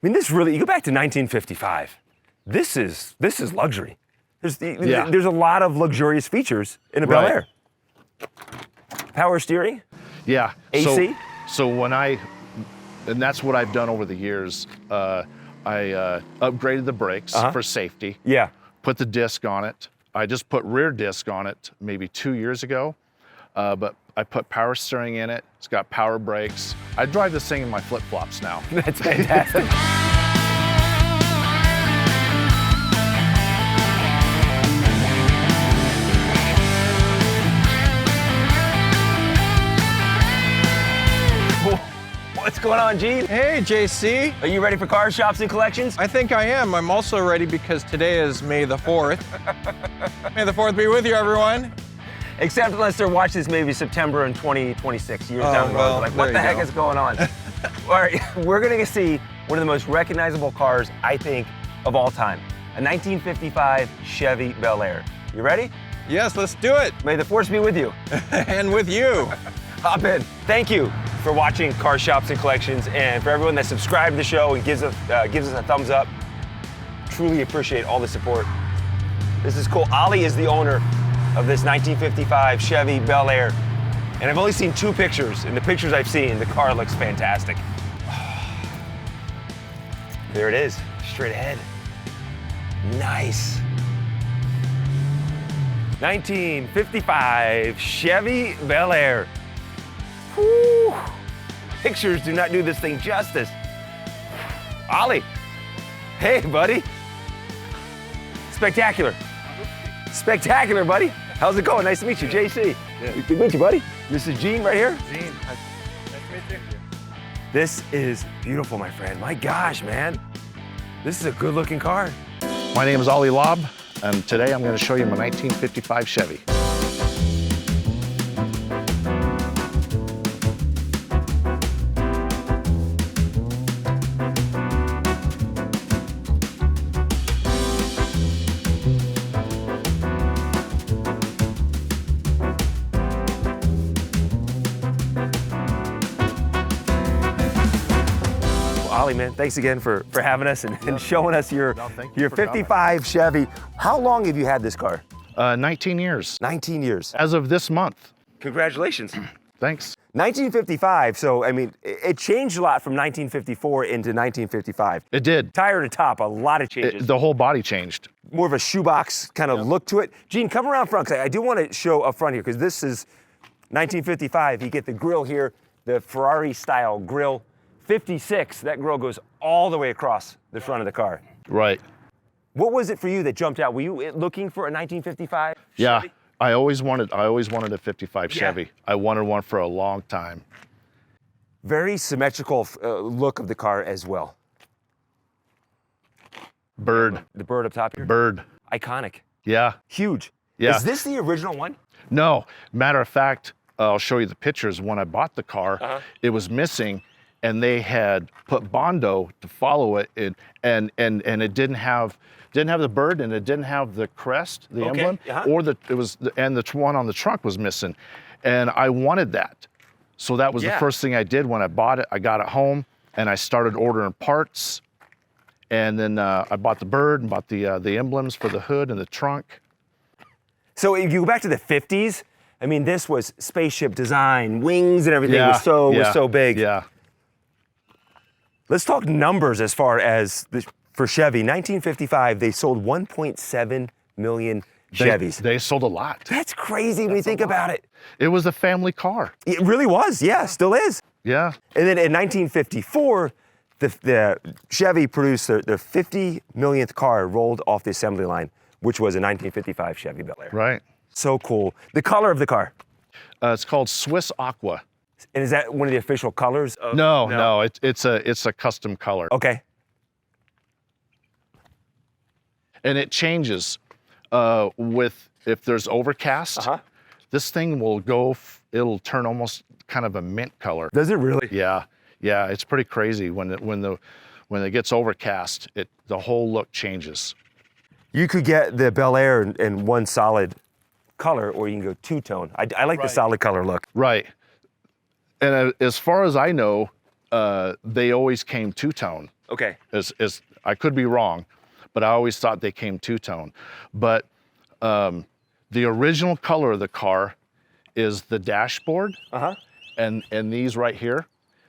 mean, this really, you go back to 1955. This is luxury. There's a lot of luxurious features in a Bel Air. Power steering? Yeah. AC? So when and that's what I've done over the years. I upgraded the brakes for safety. Yeah. Put the disc on it. I just put rear disc on it maybe 2 years ago, but I put power steering in it. It's got power brakes. I drive this thing in my flip-flops now. That's fantastic. What's going on, Gene? Hey, JC. Are you ready for car shops and collections? I think I am. I'm also ready because today is May the 4th. May the 4th be with you, everyone. Except unless they're watching this maybe September in 2026, years down the road. well, Like, what the heck is going on? All right, we're gonna see one of the most recognizable cars, I think, of all time. A 1955 Chevy Bel Air. You ready? Yes, let's do it. May the force be with you. And with you. Hop in. Thank you for watching Car Shops and Collections, and for everyone that subscribed to the show and gives us a thumbs up. Truly appreciate all the support. This is cool. Ollie is the owner of this 1955 Chevy Bel Air, and I've only seen 2 pictures. In the pictures I've seen, the car looks fantastic. There it is, straight ahead. Nice. 1955 Chevy Bel Air. Whew. Pictures do not do this thing justice. Ollie, hey buddy. Spectacular. Spectacular, buddy. How's it going? Nice to meet you, JC. Good to meet you, buddy. This is Gene right here. Gene, nice to meet you. This is beautiful, my friend. My gosh, man. This is a good looking car. My name is Ollie Lobb, and today I'm going to show you my 1955 Chevy. Ollie, man, thanks again for having us and showing us your 55 coming. Chevy. How long have you had this car? 19 years. 19 years. As of this month. Congratulations. Thanks. 1955, so I mean, it changed a lot from 1954 into 1955. It did. Tire to top, a lot of changes. The whole body changed. More of a shoebox kind of look to it. Gene, come around front, because I do want to show up front here, because this is 1955. You get the grille here, the Ferrari style grille. 56, that grille goes all the way across the front of the car. Right. What was it for you that jumped out? Were you looking for a 1955 Yeah, Chevy? I always wanted a 55 Chevy. I wanted one for a long time. Very symmetrical look of the car as well. Bird. The bird up top here. Bird. Iconic. Yeah. Huge. Yeah. Is this the original one? No. Matter of fact, I'll show you the pictures. When I bought the car, it was missing, and they had put Bondo to follow it, and it didn't have the bird, and it didn't have the crest, the emblem, or the one on the trunk was missing, and I wanted that. So that was the first thing I did when I bought it. I got it home, and I started ordering parts, and then I bought the bird and bought the emblems for the hood and the trunk. So if you go back to the 50s, I mean, this was spaceship design, wings and everything was so big. Yeah. Let's talk numbers as far as for Chevy. 1955, they sold 1.7 million Chevys. They sold a lot. That's crazy when you think about it. It was a family car. It really was, yeah, still is. Yeah. And then in 1954, the Chevy produced their 50 millionth car rolled off the assembly line, which was a 1955 Chevy Bel Air. Right. So cool. The color of the car. It's called Swiss Aqua. And is that one of the official colors? No. It's a custom color. Okay. And it changes if there's overcast. This thing will it'll turn almost kind of a mint color. Does it really? Yeah. It's pretty crazy when it gets overcast. The whole look changes. You could get the Bel Air in one solid color, or you can go two-tone. I like the solid color look. Right. And as far as I know, they always came two-tone. Okay. I could be wrong, but I always thought they came two-tone. But the original color of the car is the dashboard, and these right here,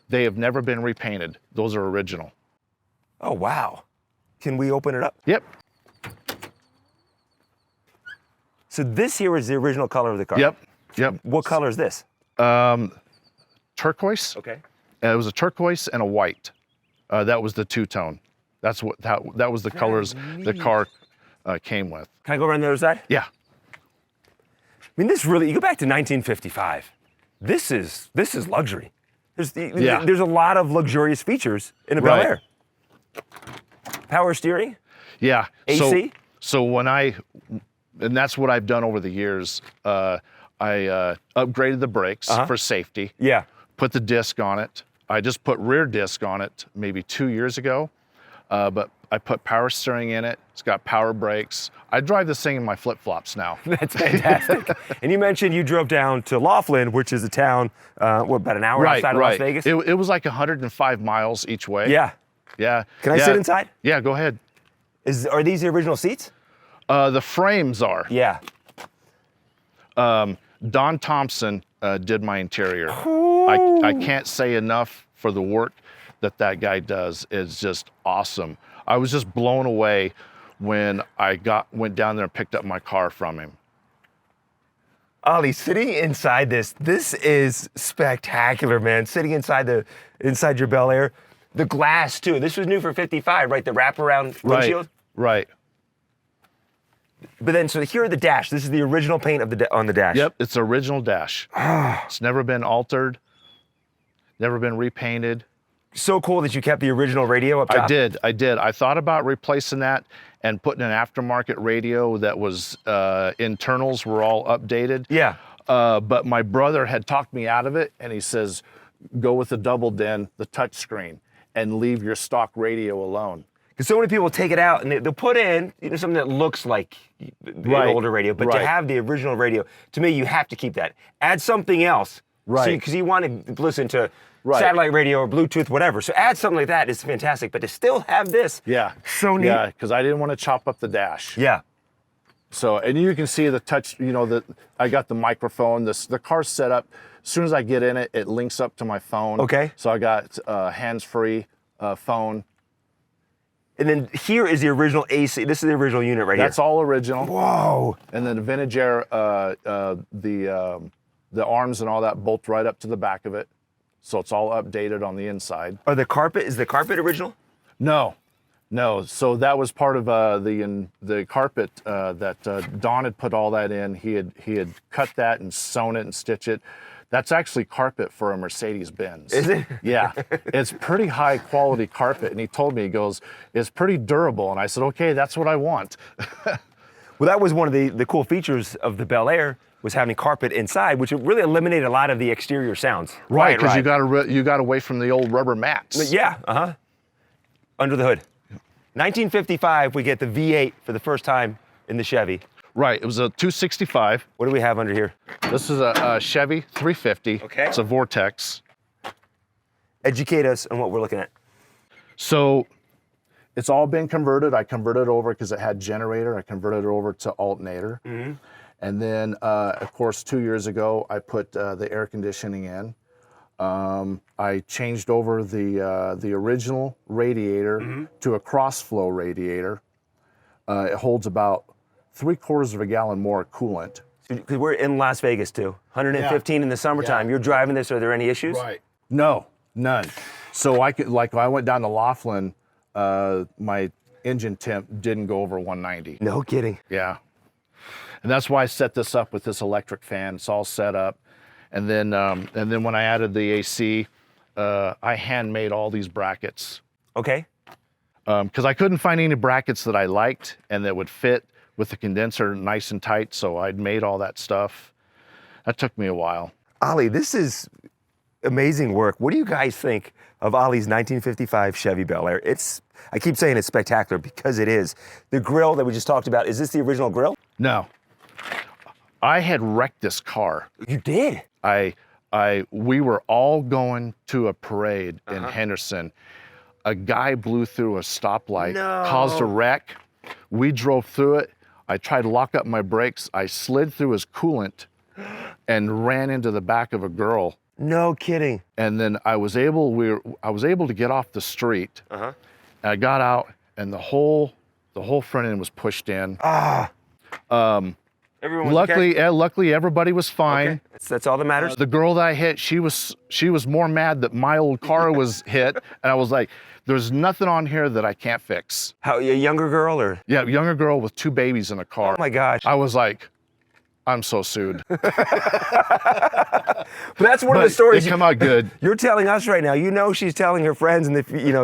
they have never been repainted. Those are original. Oh, wow. Can we open it up? Yep. So this here is the original color of the car? Yep. Yep. What color is this? Turquoise. Okay. It was a turquoise and a white. That was the two-tone. That was the colors the car came with. Can I go around the other side? Yeah. I mean, this really, you go back to 1955. This is luxury. There's a lot of luxurious featers in a Bel Air. Power steering? Yeah. AC? So and that's what I've done over the years. I upgraded the brakes for safety. Yeah. Put the disc on it. I just put rear disc on it maybe 2 years ago, but I put power steering in it. It's got power brakes. I drive this thing in my flip-flops now. That's fantastic. And you mentioned you drove down to Laughlin, which is a town, about an hour outside of Las Vegas? It was like 105 miles each way. Yeah. Yeah. Can I sit inside? Yeah, go ahead. Are these the original seats? The frames are. Yeah. Don Thompson did my interior. I can't say enough for the work that guy does. It's just awesome. I was just blown away when I went down there and picked up my car from him. Ollie, sitting inside this is spectacular, man. Sitting inside your Bel Air. The glass too. This was new for 55, right? The wraparound windshield. Right. But then, so here are the dash. This is the original paint on the dash. Yep, it's the original dash. It's never been altered, never been repainted. So cool that you kept the original radio up top. I did. I thought about replacing that and putting an aftermarket radio that was, internals were all updated. Yeah. But my brother had talked me out of it, and he says, go with the double din, the touch screen, and leave your stock radio alone. Because so many people take it out and they'll put in something that looks like the older radio, but to have the original radio, to me, you have to keep that. Add something else, because you want to listen to satellite radio or Bluetooth, whatever. So add something like that is fantastic, but to still have this, so neat. Yeah, because I didn't want to chop up the dash. Yeah. So, and you can see the touch, I got the microphone, the car's set up. As soon as I get in it, it links up to my phone. Okay. So I got hands-free phone. And then here is the original AC. This is the original unit right here. That's all original. Whoa. And then the vintage air, the arms and all that bolt right up to the back of it. So it's all updated on the inside. Is the carpet original? No. So that was part of the carpet that Don had put all that in. He had cut that and sewn it and stitched it. That's actually carpet for a Mercedes-Benz. Is it? Yeah. It's pretty high quality carpet. And he told me, he goes, it's pretty durable. And I said, okay, that's what I want. Well, that was one of the cool features of the Bel Air, was having carpet inside, which really eliminated a lot of the exterior sounds. Right, because you got away from the old rubber mats. Yeah, under the hood. 1955, we get the V8 for the first time in the Chevy. Right, it was a 265. What do we have under here? This is a Chevy 350. Okay. It's a Vortex. Educate us on what we're looking at. So it's all been converted. I converted over because it had generator. I converted it over to alternator. Mm-hmm. And then, of course, 2 years ago, I put the air conditioning in. I changed over the original radiator to a cross-flow radiator. It holds about 3/4 of a gallon more coolant. Because we're in Las Vegas too, 115 in the summertime. Yeah. You're driving this. Are there any issues? Right. No, none. So I went down to Laughlin. My engine temp didn't go over 190. No kidding. Yeah. And that's why I set this up with this electric fan. It's all set up. And then when I added the AC, I handmade all these brackets. Okay. Because I couldn't find any brackets that I liked and that would fit with the condenser nice and tight, so I'd made all that stuff. That took me a while. Ollie, this is amazing work. What do you guys think of Ollie's 1955 Chevy Bel Air? I keep saying it's spectacular because it is. The grill that we just talked about, is this the original grill? No. I had wrecked this car. You did? We were all going to a parade in Henderson. a guy blew through a stoplight, No. caused a wreck. We drove through it. I tried to lock up my brakes. I slid through his coolant and ran into the back of a girl. No kidding. And then I was able to get off the street. Uh-huh. And I got out, and the whole front end was pushed in. Everyone was okay? Luckily everybody was fine. Okay. That's all that matters. The girl that I hit, she was more mad that my old car was hit, and I was like, "There's nothing on here that I can't fix." How, a younger girl or? Yeah, younger girl with 2 babies in a car. Oh my gosh. I was like, I'm so sued. But that's one of the stories. It come out good. You're telling us right now. You know she's telling her friends, and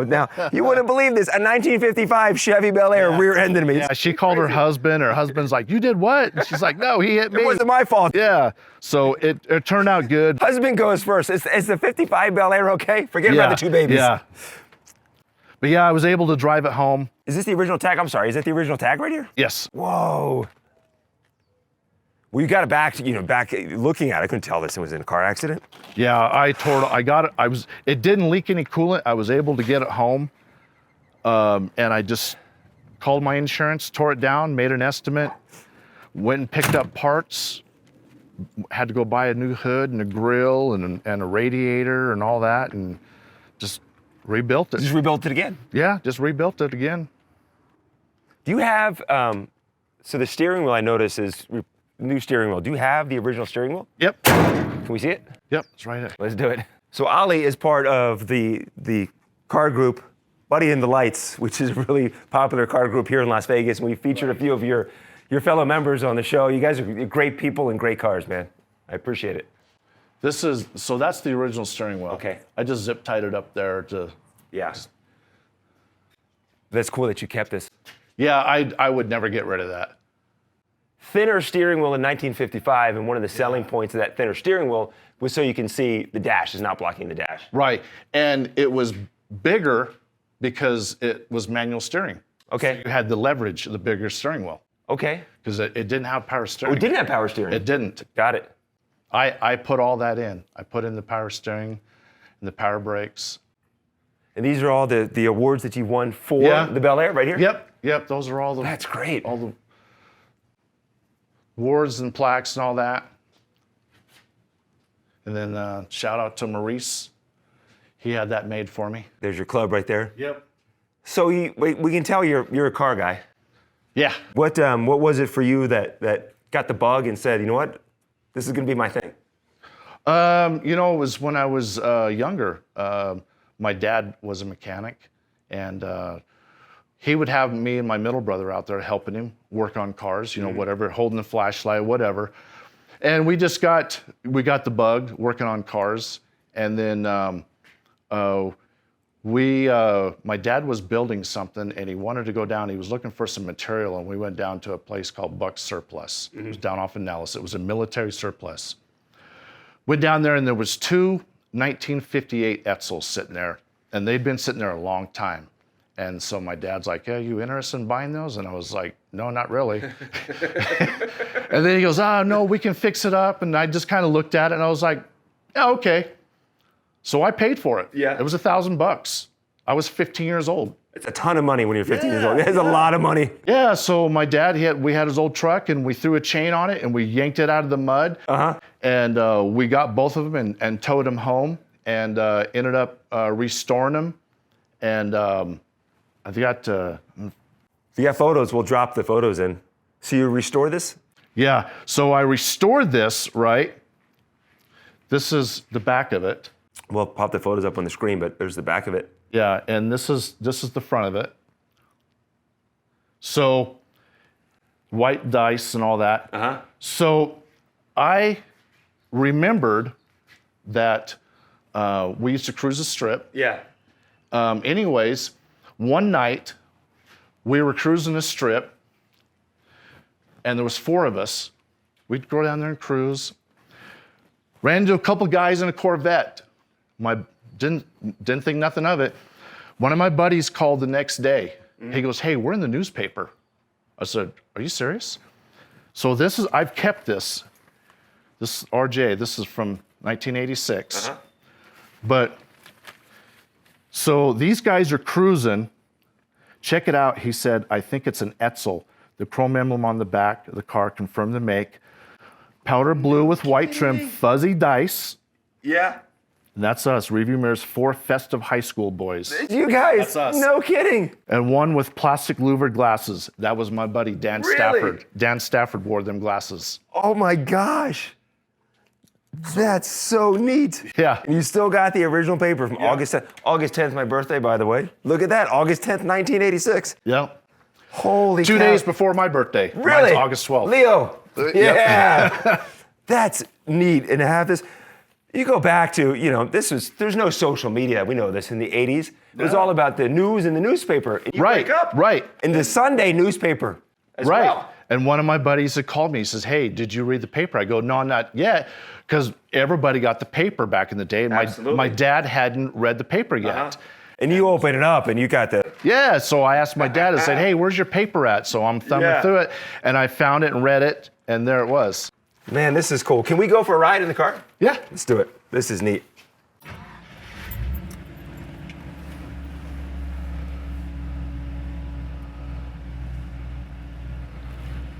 now you wouldn't believe this. A 1955 Chevy Bel Air rear-ended me. Yeah, she called her husband. Her husband's like, "You did what?" And she's like, "No, he hit me. It wasn't my fault. Yeah. So it turned out good. Husband goes first. Is the 55 Bel Air okay? Forget about the 2 babies. Yeah. But yeah, I was able to drive it home. Is this the original tag? I'm sorry. Is that the original tag right here? Yes. Whoa. Well, you got it back looking at it. I couldn't tell this was in a car accident. Yeah, I got it. It didn't leak any coolant. I was able to get it home. And I just called my insurance, tore it down, made an estimate, went and picked up parts, had to go buy a new hood and a grill and a radiator and all that, and just rebuilt it. Just rebuilt it again. Yeah, just rebuilt it again. Do you have, so the steering wheel I notice is new steering wheel. Do you have the original steering wheel? Yep. Can we see it? Yep, it's right there. Let's do it. So Ollie is part of the car group, Buddy and the Lights, which is a really popular car group here in Las Vegas. And we featured a few of your fellow members on the show. You guys are great people and great cars, man. I appreciate it. So that's the original steering wheel. Okay. I just zip tied it up there to. Yeah. That's cool that you kept this. Yeah, I would never get rid of that. Thinner steering wheel in 1955, and one of the selling points of that thinner steering wheel was so you can see the dash is not blocking the dash. Right, and it was bigger because it was manual steering. Okay. So you had the leverage of the bigger steering wheel. Okay. Because it didn't have power steering. Oh, it didn't have power steering. It didn't. Got it. I put all that in. I put in the power steering and the power brakes. And these are all the awards that you won for the Bel Air right here? Yep, those are all the. That's great. All the awards and plaques and all that. And then shout out to Maurice. He had that made for me. There's your club right there. Yep. So we can tell you're a car guy. Yeah. What was it for you that got the bug and said, you know what, this is going to be my thing? It was when I was younger. My dad was a mechanic, and he would have me and my middle brother out there helping him work on cars, whatever, holding the flashlight, whatever. And we got the bug working on cars. And then my dad was building something, and he wanted to go down. He was looking for some material, and we went down to a place called Buck's Surplus. It was down off in Nellis. It was a military surplus. Went down there, and there was 2 1958 Etzels sitting there, and they'd been sitting there a long time. And so my dad's like, "Yeah, you interested in buying those?" And I was like, "No, not really." And then he goes, "Oh, no, we can fix it up." And I just kind of looked at it, and I was like, "Yeah, okay." So I paid for it. Yeah. It was $1,000. I was 15 years old. It's a ton of money when you're 15 years old. It's a lot of money. Yeah, so my dad, we had his old truck, and we threw a chain on it, and we yanked it out of the mud. Uh-huh. And we got both of them and towed them home, and ended up restoring them. And I've got... If you got photos, we'll drop the photos in. So you restore this? Yeah, so I restored this, right? This is the back of it. We'll pop the photos up on the screen, but there's the back of it. Yeah, and this is the front of it. So, white dice and all that. Uh-huh. So, I remembered that we used to cruise the strip. Yeah. Anyways, one night we were cruising the strip, and there was 4 of us. We'd go down there and cruise. Ran into a couple guys in a Corvette. Didn't think nothing of it. One of my buddies called the next day. He goes, "Hey, we're in the newspaper." I said, "Are you serious?" So I've kept this. This RJ, this is from 1986. Uh-huh. But So these guys are cruising. Check it out. He said, I think it's an Etzel. The chrome emblem on the back of the car confirmed the make. Powder blue with white trim, fuzzy dice. Yeah. And that's us. Review mirrors, 4 festive high school boys. You guys, That's us. no kidding. And one with plastic louvered glasses. That was my buddy, Dan Really? Stafford. Dan Stafford wore them glasses. Oh my gosh. That's so neat. Yeah. And you still got the original paper from August 10th. August 10th, my birthday, by the way. Look at that, August 10th, 1986. Yep. Holy 2 cow. days before my birthday. Really? Mine's August 12th. Leo. Yep. Yeah. That's neat. And to have this, you go back to, there's no social media. We know this in the 80s. It was all about the news in the newspaper. And you Right, wake up right. in the Sunday newspaper as Right. well. And one of my buddies had called me. He says, hey, did you read the paper? I go, no, not yet. Because everybody got the paper back in the day. And Absolutely. my dad hadn't read the paper yet. Uh-huh. And you open it up and you got the... Yeah, so I asked my dad, I said, hey, where's your paper at? So I'm thumbing Yeah. through it, and I found it and read it, and there it was. Man, this is cool. Can we go for a ride in the car? Yeah. Let's do it. This is neat.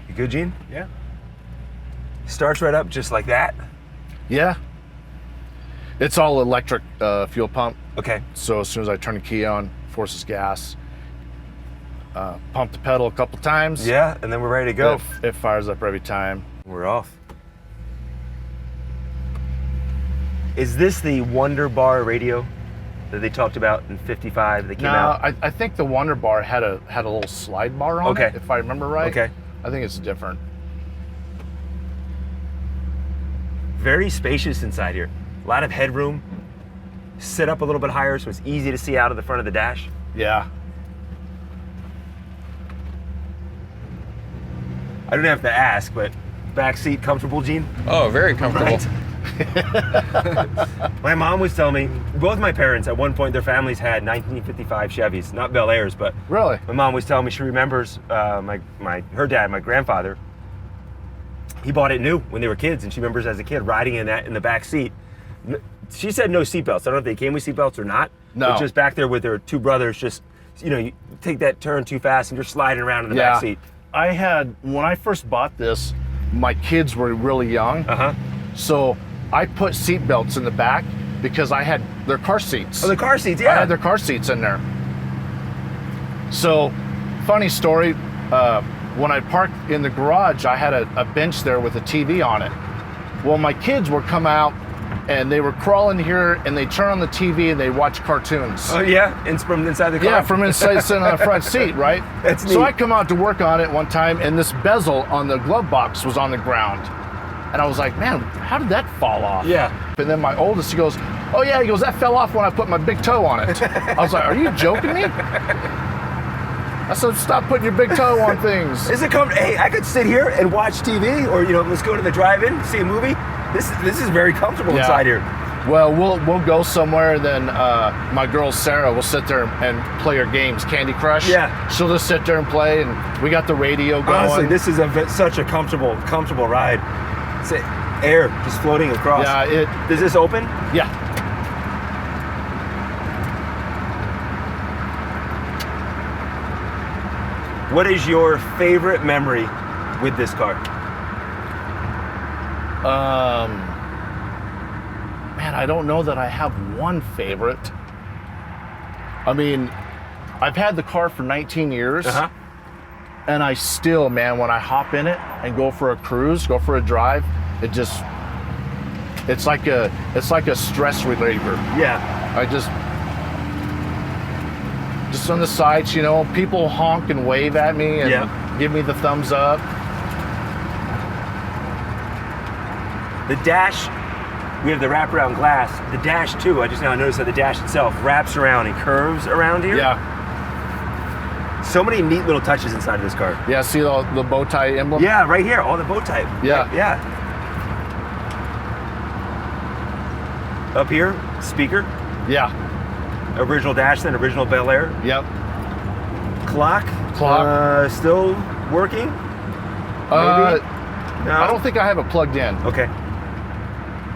You good, Gene? Yeah. Starts right up just like that. Yeah. It's all electric fuel pump. Okay. So as soon as I turn the key on, forces gas, pump the pedal a couple times. Yeah, and then we're ready to go. It fires up every time. We're off. Is this the Wonder Bar radio that they talked about in '55 that came out? I think the Wonder Bar had a little slide bar on Okay. it, if I remember right. Okay. I think it's different. Very spacious inside here. A lot of headroom. Sit up a little bit higher so it's easy to see out of the front of the dash. Yeah. I don't have to ask, but back seat comfortable, Gene? Oh, very comfortable. My mom was telling me, both my parents at one point, their families had 1955 Chevys, not Bel Airs, but Really? my mom was telling me she remembers her dad, my grandfather. He bought it new when they were kids, and she remembers as a kid riding in that in the back seat. She said no seatbelts. I don't know if they came with seatbelts or not. No. But just back there with their two brothers, just you take that turn too fast and you're sliding around in the back seat. I had, when I first bought this, my kids were really young. So I put seat belts in the back because I had their car seats. Oh, the car seats, I yeah. had their car seats in there. So, funny story, when I parked in the garage, I had a bench there with a TV on it. Well, my kids would come out and they were crawling here and they turn on the TV and they watch cartoons. Oh yeah, from inside the car. Yeah, from inside sitting on the front seat, right? That's neat. So I come out to work on it one time and this bezel on the glove box was on the ground. And I was like, man, how did that fall off? Yeah. And then my oldest, he goes, oh yeah, he goes, that fell off when I put my big toe on it. I was like, are you joking me? I said, stop putting your big toe on things. Is it hey, I could sit here and watch TV, or let's go to the drive-in, see a movie. This is very comfortable inside here. Well, we'll go somewhere, then my girl Sarah will sit there and play her games, Candy Crush. Yeah. She'll just sit there and play, and we got the radio going. Honestly, this is such a comfortable ride. It's air just floating across. Yeah, Does this open? yeah. What is your favorite memory with this car? Man, I don't know that I have one favorite. I mean, I've had the car for 19 years. And I still, man, when I hop in it and go for a cruise, go for a drive, it's like a stress reliever. Yeah. I just on the sides, people honk and wave at me and give me the thumbs up. The dash, we have the wraparound glass. The dash too, I just now noticed that the dash itself wraps around and curves around here. Yeah. So many neat little touches inside of this car. Yeah, see the bow tie emblem? Yeah, right here, all the bow tie. Yeah. Yeah. Up here, speaker. Yeah. Original dash then, original Bel Air. Yep. Clock. Still working? Maybe? No? I don't think I have it plugged in. Okay.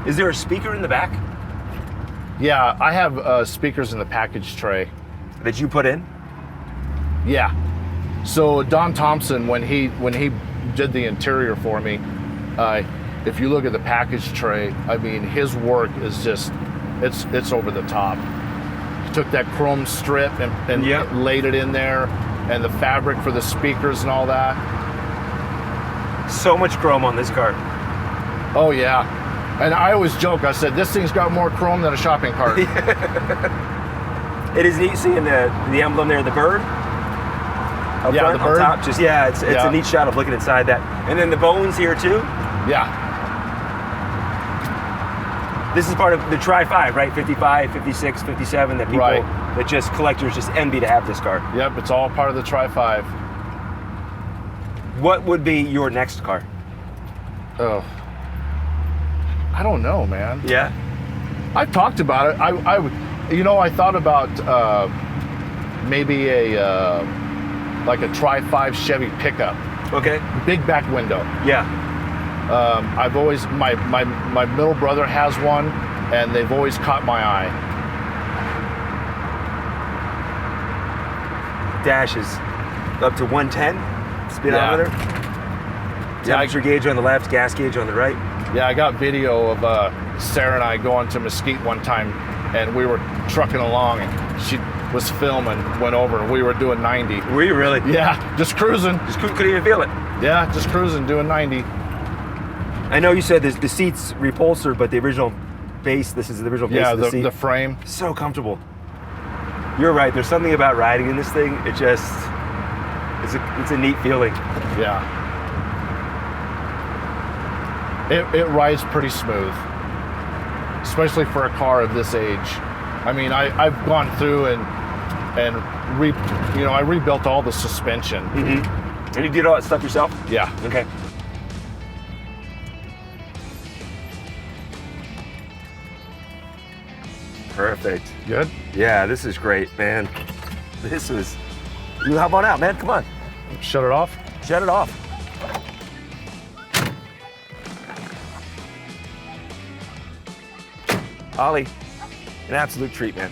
Is there a speaker in the back? Yeah, I have speakers in the package tray. That you put in? Yeah. So Don Thompson, when he did the interior for me, if you look at the package tray, I mean, his work is just, it's over the top. He took that chrome strip and Yep. laid it in there, and the fabric for the speakers and all that. So much chrome on this car. Oh yeah. And I always joke, I said, this thing's got more chrome than a shopping cart. It is neat seeing the emblem there, the bird. Up Yeah, front, the bird. On top. Just it's a neat shot of looking inside that. And then the bones here too. Yeah. This is part of the Tri-5, right? 55, 56, 57, that people, Right. that just collectors just envy to have this car. Yep, it's all part of the Tri-5. What would be your next car? Oh. I don't know, man. Yeah? I've talked about it. I thought about maybe like a Tri-5 Chevy pickup, Okay. big back window. Yeah. I've always my middle brother has one, and they've always caught my eye. Dash is up to 110 speedometer. Temperature gauge on the left, gas gauge on the right. Yeah, I got video of Sarah and I going to Mesquite one time, and we were trucking along, and she was filming, went over, and we were doing 90. Were you really? Yeah, just cruising. Just couldn't even feel it. Yeah, just cruising, doing 90. I know you said the seat's reupholstered, but the original base, this is the original base Yeah, of the seat. the frame. So comfortable. You're right. There's something about riding in this thing. It's a neat feeling. Yeah. It rides pretty smooth, especially for a car of this age. I mean, I've gone through and I rebuilt all the suspension. Mm-hmm. And you did all that stuff yourself? Yeah. Okay. Perfect. Good. Yeah, this is great, man. This is. You hop on out, man. Come on. Shut it off. Shut it off. Ollie, an absolute treat, man.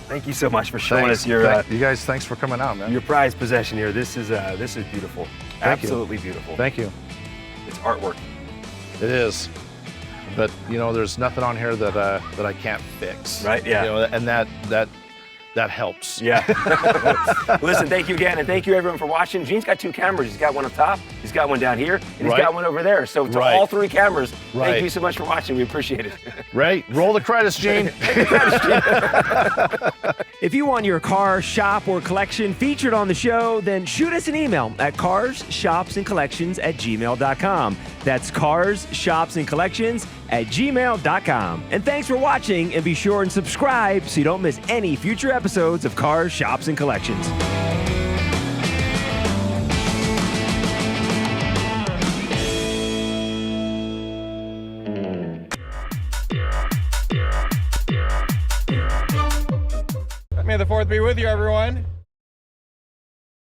Thank you so much for showing us your you guys, thanks for coming out, man. your prized possession here. This is beautiful. Thank you. Absolutely beautiful. Thank you. It's artwork. It is. But there's nothing on here that I can't fix. Right, yeah. And that helps. Yeah. Listen, thank you again, and thank you everyone for watching. Gene's got 2 cameras. He's got one up top, he's got one down here, and he's got one over there. So to all 3 cameras, thank you so much for watching. We appreciate it. Right. Roll the credits, Gene. If you want your car, shop, or collection featured on the show, then shoot us an email at carshopsandcollections@gmail.com. That's carshopsandcollections@gmail.com. And thanks for watching, and be sure and subscribe so you don't miss any future episodes of Cars, Shops, and Collections. May the 4th be with you, everyone.